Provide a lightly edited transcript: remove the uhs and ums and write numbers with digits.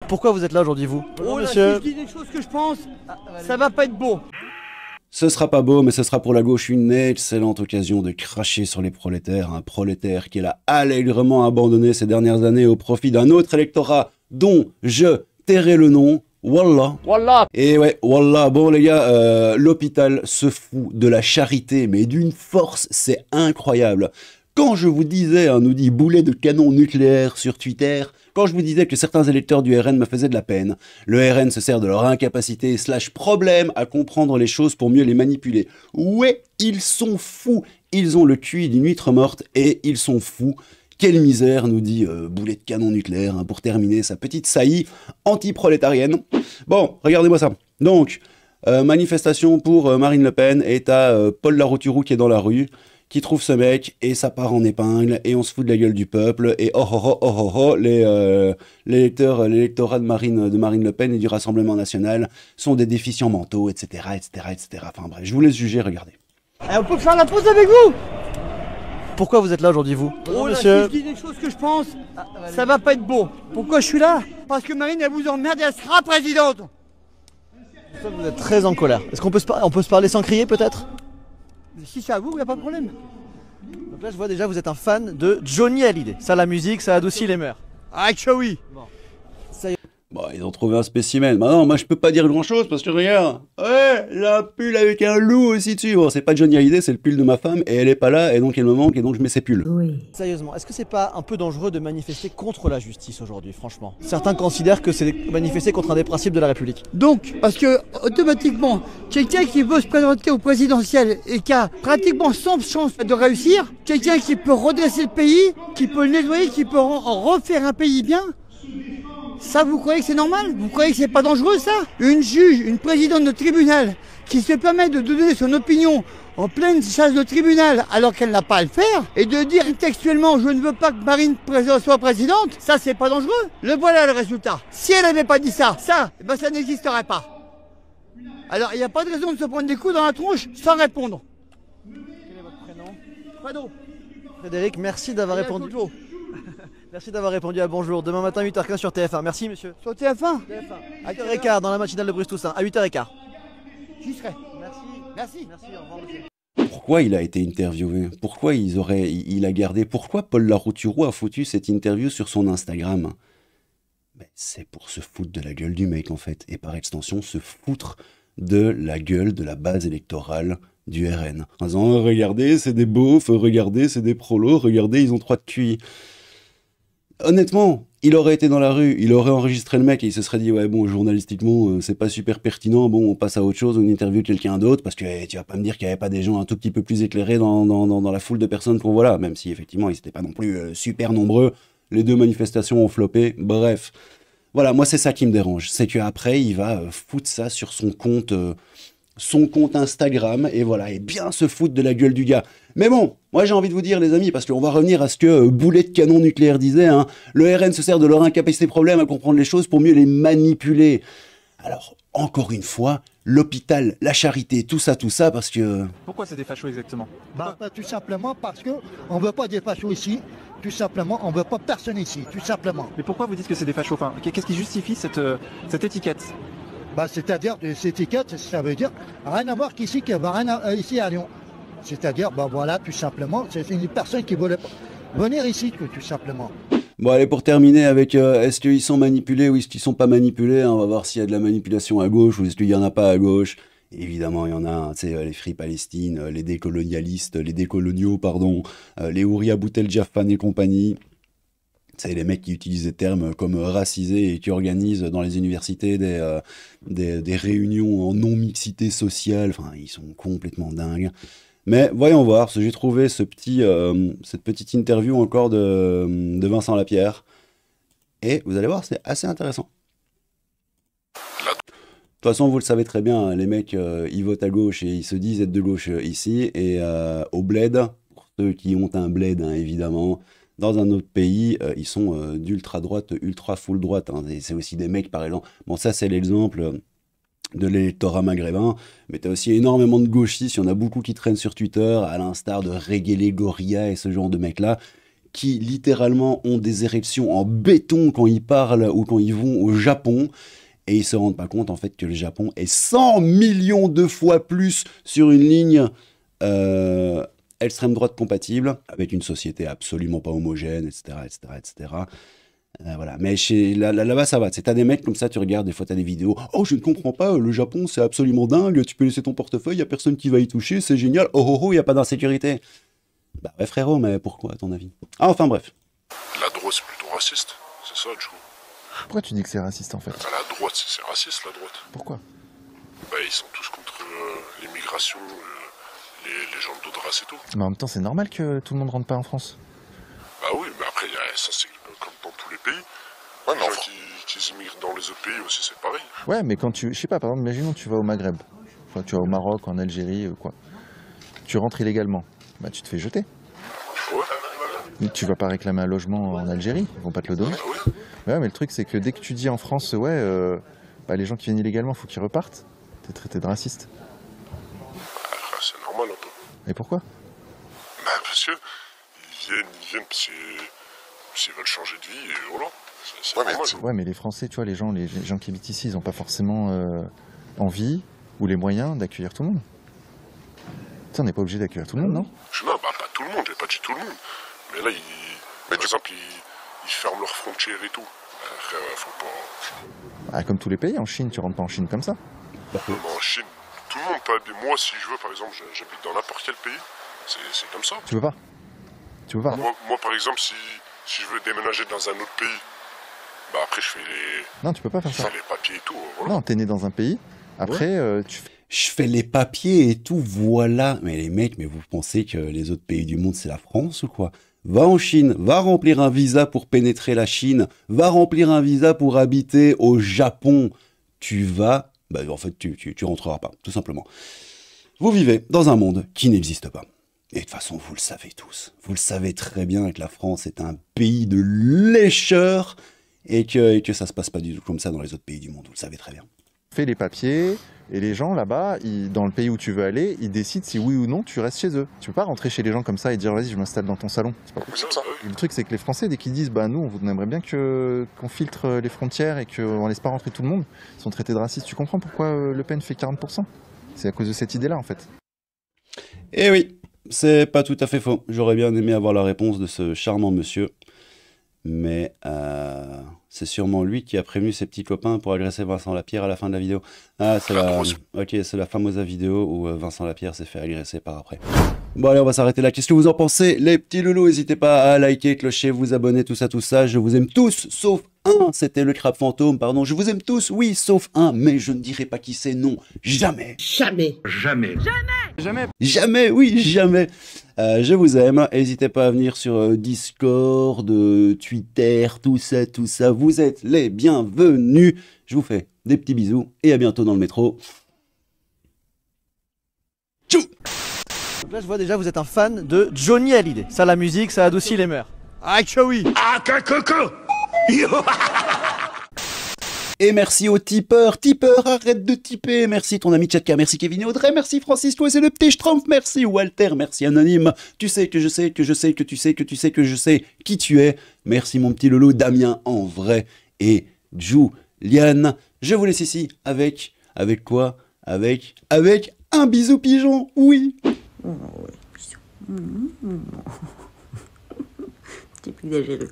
Pourquoi vous êtes là aujourd'hui, vous? Oh là, monsieur. Si je dis des choses que je pense, ça va pas être beau. Ce sera pas beau, mais ce sera pour la gauche une excellente occasion de cracher sur les prolétaires. Un prolétaire qu'elle a allègrement abandonné ces dernières années au profit d'un autre électorat dont je tairai le nom. Wallah. Wallah. Et ouais, wallah. Bon les gars, l'hôpital se fout de la charité, mais d'une force, c'est incroyable. Quand je vous disais, nous dit boulet de canon nucléaire sur Twitter, quand je vous disais que certains électeurs du RN me faisaient de la peine, le RN se sert de leur incapacité / problème à comprendre les choses pour mieux les manipuler. Ouais, ils sont fous. Ils ont le QI d'une huître morte et ils sont fous. Quelle misère, nous dit boulet de canon nucléaire, pour terminer sa petite saillie anti-prolétarienne. Bon, regardez-moi ça. Donc, manifestation pour Marine Le Pen et t'as Paul Larouturou qui est dans la rue, qui trouve ce mec, et ça part en épingle, et on se fout de la gueule du peuple, et l'électorat de Marine Le Pen et du Rassemblement National sont des déficients mentaux, etc., etc., etc. Enfin bref, je vous laisse juger, regardez. On peut faire la pause avec vous. Pourquoi vous êtes là aujourd'hui, vous? Oh là, monsieur. Si je dis des choses que je pense, ça va pas être beau. Pourquoi je suis là? Parce que Marine, elle vous emmerde et elle sera présidente. Vous êtes très en colère. Est-ce qu'on peut se parler sans crier, peut-être? Si c'est à vous, il n'y a pas de problème. Donc là, je vois déjà, vous êtes un fan de Johnny Hallyday. Ça, la musique, ça adoucit les mœurs. Ah, que oui. Bon. Ça y est. Bon, ils ont trouvé un spécimen. Bah non, moi je peux pas dire grand chose parce que regarde, ouais, la pull avec un loup aussi dessus. Bon, c'est pas Johnny Hallyday, c'est le pull de ma femme et elle est pas là et donc elle me manque et donc je mets ses pulls. Oui. Sérieusement, est-ce que c'est pas un peu dangereux de manifester contre la justice aujourd'hui, franchement? Certains considèrent que c'est manifester contre un des principes de la République. Donc, parce que automatiquement, quelqu'un qui veut se présenter au présidentiel et qui a pratiquement 100 chances de réussir, quelqu'un qui peut redresser le pays, qui peut le nettoyer, qui peut refaire un pays bien. Ça, vous croyez que c'est normal? Vous croyez que c'est pas dangereux, ça? Une juge, une présidente de tribunal qui se permet de donner son opinion en pleine chasse de tribunal alors qu'elle n'a pas à le faire et de dire textuellement je ne veux pas que Marine soit présidente, ça c'est pas dangereux? Le voilà le résultat. Si elle n'avait pas dit ça, ça n'existerait pas. Alors il n'y a pas de raison de se prendre des coups dans la tronche sans répondre. Quel est votre prénom? Fado. Frédéric, merci d'avoir répondu. Merci d'avoir répondu à Bonjour. Demain matin 8h15 sur TF1. Merci monsieur. Sur TF1 À 8h15 dans la matinale de Bruce Toussaint. À 8h15. J'y serai. Merci. Merci. Merci, au revoir monsieur. Pourquoi il a été interviewé? Pourquoi il a gardé? Pourquoi Paul Larouturou a foutu cette interview sur son Instagram? C'est pour se foutre de la gueule du mec en fait. Et par extension, se foutre de la gueule de la base électorale du RN. En disant, oh, regardez, c'est des beaufs, regardez, c'est des prolos, regardez, ils ont 3 de QI. Honnêtement, il aurait été dans la rue, il aurait enregistré le mec et il se serait dit ouais bon journalistiquement c'est pas super pertinent, bon on passe à autre chose, on interviewe quelqu'un d'autre parce que tu vas pas me dire qu'il y avait pas des gens un tout petit peu plus éclairés dans la foule de personnes qu'on voit là, même si effectivement ils étaient pas non plus super nombreux, les 2 manifestations ont floppé, bref. Voilà, moi c'est ça qui me dérange, c'est qu'après il va foutre ça sur son compte Instagram, et voilà, et bien se foutre de la gueule du gars. Mais bon, moi j'ai envie de vous dire les amis, parce qu'on va revenir à ce que boulet de canon nucléaire disait, le RN se sert de leur incapacité problème à comprendre les choses pour mieux les manipuler. Alors, encore une fois, l'hôpital, la charité, tout ça, parce que... Pourquoi c'est des fachos exactement? Tout simplement parce qu'on ne veut pas des fachos ici, tout simplement, on ne veut pas personne ici, tout simplement. Mais pourquoi vous dites que c'est des fachos? Enfin, qu'est-ce qui justifie cette étiquette? C'est-à-dire, cette étiquette, ça veut dire rien à voir qu'ici, ici à Lyon. C'est-à-dire, voilà, tout simplement, c'est une personne qui voulait venir ici, tout simplement. Bon, allez, pour terminer avec est-ce qu'ils sont manipulés ou est-ce qu'ils sont pas manipulés, on va voir s'il y a de la manipulation à gauche ou est-ce qu'il y en a pas à gauche. Évidemment, il y en a, tu sais, les Free Palestine, les décolonialistes, les décoloniaux, pardon, les Ouria Boutel Jaffan et compagnie. C'est les mecs qui utilisent des termes comme racisés et qui organisent dans les universités des réunions en non-mixité sociale. Enfin, ils sont complètement dingues. Mais voyons voir, j'ai trouvé cette petite interview encore de Vincent Lapierre. Et vous allez voir, c'est assez intéressant. De toute façon, vous le savez très bien, les mecs, ils votent à gauche et ils se disent être de gauche ici. Et au bled, pour ceux qui ont un bled, évidemment... Dans un autre pays, ils sont d'ultra droite, ultra full droite. C'est aussi des mecs, par exemple. Bon, ça, c'est l'exemple de l'électorat maghrébin. Mais tu as aussi énormément de gauchistes. Il y en a beaucoup qui traînent sur Twitter, à l'instar de Régélé Gorilla et ce genre de mecs-là, qui littéralement ont des érections en béton quand ils parlent ou quand ils vont au Japon. Et ils se rendent pas compte en fait que le Japon est 100 millions de fois plus sur une ligne extrême droite compatible, avec une société absolument pas homogène, etc. etc., etc. Voilà. Mais là-bas, ça va. T'as des mecs comme ça, tu regardes, des fois, t'as des vidéos. Oh, je ne comprends pas, le Japon, c'est absolument dingue. Tu peux laisser ton portefeuille, il n'y a personne qui va y toucher, c'est génial. Oh, oh, oh, il n'y a pas d'insécurité. Bah ouais, frérot, mais pourquoi, à ton avis? Ah, enfin, bref. La droite, c'est plutôt raciste. C'est ça, du coup. Pourquoi tu dis que c'est raciste, en fait? Bah, la droite, c'est raciste, la droite. Pourquoi? Bah, ils sont tous contre l'immigration, les gens d'autres races et tout. Mais en même temps, c'est normal que tout le monde rentre pas en France. Bah oui, mais après, ça c'est comme dans tous les pays. Ouais, les gens qui immigrent dans les autres pays aussi, c'est pareil. Ouais, mais quand tu... Je sais pas, par exemple, imaginons tu vas au Maghreb. Enfin, tu vas au Maroc, en Algérie, quoi. Tu rentres illégalement. Bah, tu te fais jeter. Ouais. Mais tu vas pas réclamer un logement en Algérie, ils vont pas te le donner. Ah oui. Ouais, mais le truc, c'est que dès que tu dis en France, ouais, bah, les gens qui viennent illégalement, faut qu'ils repartent, t'es traité de raciste. Bah, c'est normal un peu. Et pourquoi? Bah, parce que ils viennent parce qu'ils veulent changer de vie et voilà. C'est normal. Ouais, mais les Français, tu vois, les gens qui habitent ici, ils ont pas forcément envie ou les moyens d'accueillir tout le monde. Tu sais, on n'est pas obligé d'accueillir tout le monde, non? Non, bah pas tout le monde, j'ai pas dit tout le monde. Mais là, par exemple, ils ferment leurs frontières et tout. Faut pas... Ah, comme tous les pays, en Chine, tu rentres pas en Chine comme ça. Non, mais en Chine, tout le monde peut habiter. Moi, si je veux, par exemple, j'habite dans n'importe quel pays. C'est comme ça. Tu peux pas. Moi, par exemple, si je veux déménager dans un autre pays, bah après, je fais les... Non, tu peux pas faire ça. Je fais les papiers et tout, voilà. Non, t'es né dans un pays, après, tu fais... Je fais les papiers et tout, voilà. Mais les mecs, mais vous pensez que les autres pays du monde, c'est la France ou quoi? Va en Chine, va remplir un visa pour pénétrer la Chine, va remplir un visa pour habiter au Japon. Tu vas... Bah, en fait, tu rentreras pas, tout simplement. Vous vivez dans un monde qui n'existe pas. Et de toute façon, vous le savez tous. Vous le savez très bien que la France est un pays de lécheurs et que ça se passe pas du tout comme ça dans les autres pays du monde. Vous le savez très bien. Fais les papiers, et les gens là-bas, dans le pays où tu veux aller, ils décident si oui ou non tu restes chez eux. Tu peux pas rentrer chez les gens comme ça et dire vas-y, je m'installe dans ton salon. C'est pas possible ça. Le truc, c'est que les Français, dès qu'ils disent bah nous, on aimerait bien qu'on filtre les frontières et qu'on laisse pas rentrer tout le monde, ils sont traités de racistes. Tu comprends pourquoi Le Pen fait 40%? C'est à cause de cette idée-là en fait. Eh oui, c'est pas tout à fait faux. J'aurais bien aimé avoir la réponse de ce charmant monsieur. Mais c'est sûrement lui qui a prévenu ses petits copains pour agresser Vincent Lapierre à la fin de la vidéo. Ah, c'est la fameuse vidéo où Vincent Lapierre s'est fait agresser par après. Bon allez, on va s'arrêter là. Qu'est-ce que vous en pensez, les petits loulous? N'hésitez pas à liker, clocher, vous abonner, tout ça. Je vous aime tous, sauf un. C'était le crabe fantôme, pardon. Je vous aime tous, oui, sauf un. Mais je ne dirai pas qui c'est, non. Jamais. Jamais, oui, jamais. Je vous aime. N'hésitez pas à venir sur Discord, Twitter, tout ça. Vous êtes les bienvenus. Je vous fais des petits bisous et à bientôt dans le métro. Tchou! Donc là, je vois déjà, vous êtes un fan de Johnny Hallyday. Ça, la musique, ça adoucit les mœurs. Ah, que oui! Et merci aux tipeurs. Tipeurs, arrête de tiper. Merci ton ami Tchatka. Merci Kevin et Audrey. Merci Francis. Toi, c'est le petit Schtroumpf. Merci Walter. Merci Anonyme. Tu sais que je sais que je sais que tu sais que tu sais que je sais qui tu es. Merci mon petit Lolo Damien en vrai. Et Juliane. Je vous laisse ici avec quoi? Avec un bisou pigeon. Oui. Oh, ouais. Petit exagéré.